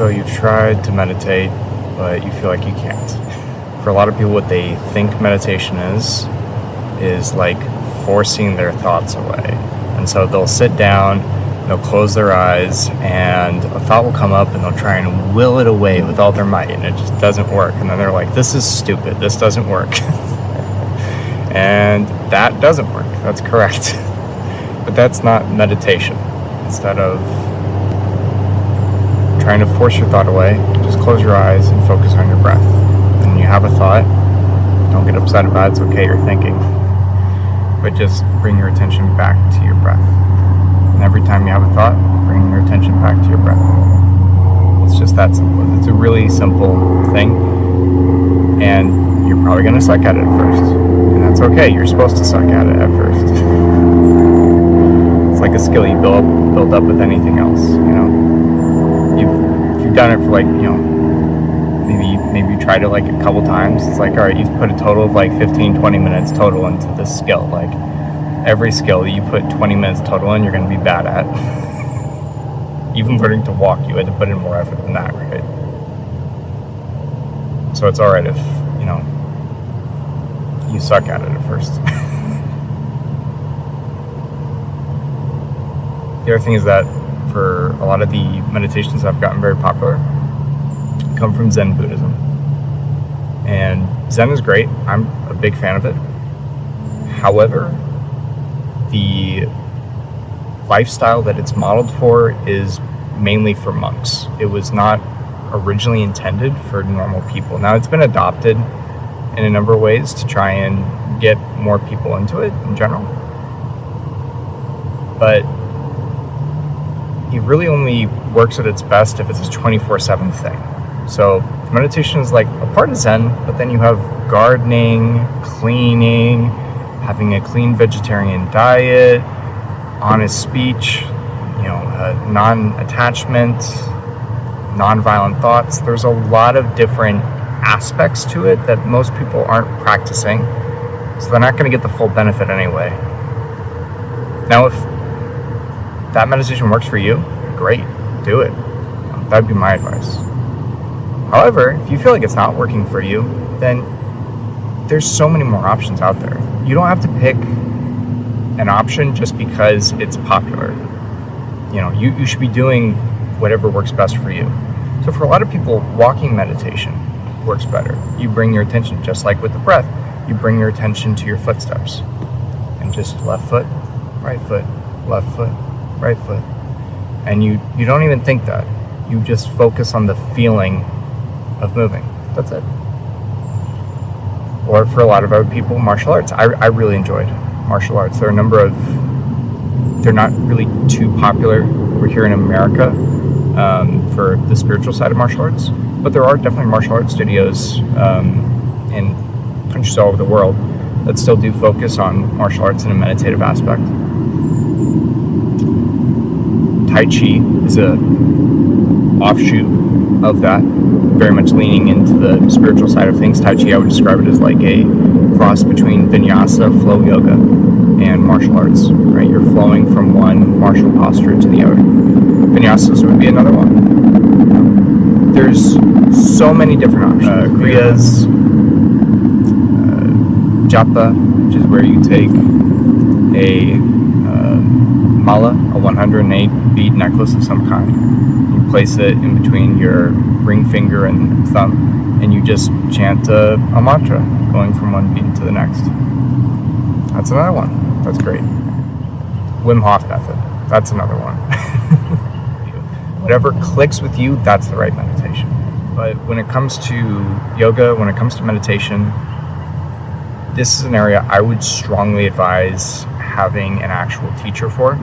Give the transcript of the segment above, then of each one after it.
So you've tried to meditate, but you feel like you can't. For a lot of people, what they think meditation is like forcing their thoughts away. And so they'll sit down, they'll close their eyes, and a thought will come up and they'll try and will it away with all their might, and it just doesn't work. And then they're like, this is stupid, this doesn't work. And that doesn't work, that's correct. But that's not meditation. Instead of trying to force your thought away, just close your eyes and focus on your breath. And when you have a thought, don't get upset about it, it's okay, you're thinking. But just bring your attention back to your breath. And every time you have a thought, bring your attention back to your breath. It's just that simple. It's a really simple thing. And you're probably going to suck at it at first. And that's okay, you're supposed to suck at it at first. It's like a skill you build up with anything else, you know. If you've done it for like, you know, maybe you tried it like a couple times, it's like, all right, you've put a total of like 15-20 minutes total into this skill. Like every skill that you put 20 minutes total in, you're going to be bad at. Even learning to walk, you had to put in more effort than that, right? So it's all right if, you know, you suck at it at first. The other thing is that for a lot of the meditations that have gotten very popular come from Zen Buddhism. And Zen is great. I'm a big fan of it. However, the lifestyle that it's modeled for is mainly for monks. It was not originally intended for normal people. Now it's been adopted in a number of ways to try and get more people into it in general. But it really only works at its best if it's a 24/7 thing. So meditation is like a part of Zen, but then you have gardening, cleaning, having a clean vegetarian diet, honest speech, you know, non-attachment, non-violent thoughts. There's a lot of different aspects to it that most people aren't practicing, so they're not going to get the full benefit anyway. Now, if that meditation works for you, great, do it. That'd be my advice. However, if you feel like it's not working for you, then there's so many more options out there. You don't have to pick an option just because it's popular. You know, you should be doing whatever works best for you. So for a lot of people, walking meditation works better. You bring your attention, just like with the breath, you bring your attention to your footsteps. And just left foot, right foot, left foot, right foot. And you don't even think that. You just focus on the feeling of moving. That's it. Or for a lot of other people, martial arts. I really enjoyed martial arts. There are a number of, they're not really too popular over here in America for the spiritual side of martial arts, but there are definitely martial arts studios in countries all over the world that still do focus on martial arts in a meditative aspect. Tai Chi is a offshoot of that, very much leaning into the spiritual side of things. Tai Chi, I would describe it as like a cross between vinyasa, flow yoga, and martial arts, right? You're flowing from one martial posture to the other. Vinyasas would be another one. There's so many different options. Kriyas, japa, which is where you take a mala, a 108 bead necklace of some kind. You place it in between your ring finger and thumb, and you just chant a mantra, going from one beat to the next. That's another one. That's great. Wim Hof method. That's another one. Whatever clicks with you, that's the right meditation. But when it comes to yoga, when it comes to meditation, this is an area I would strongly advise having an actual teacher for.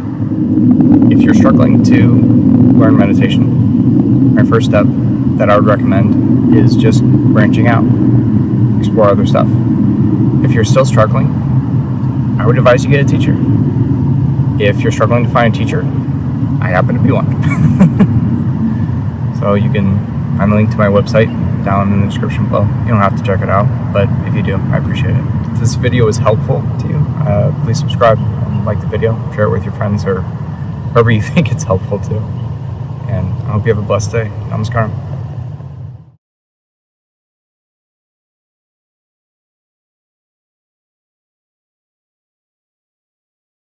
If you're struggling to learn meditation, my first step that I would recommend is just branching out, explore other stuff. If you're still struggling, I would advise you get a teacher. If you're struggling to find a teacher, I happen to be one. So you can find the link to my website down in the description below. You don't have to check it out, but if you do, I appreciate it. If this video is helpful to you, please subscribe, like the video, share it with your friends or whoever you think it's helpful to. And I hope you have a blessed day. Namaskaram.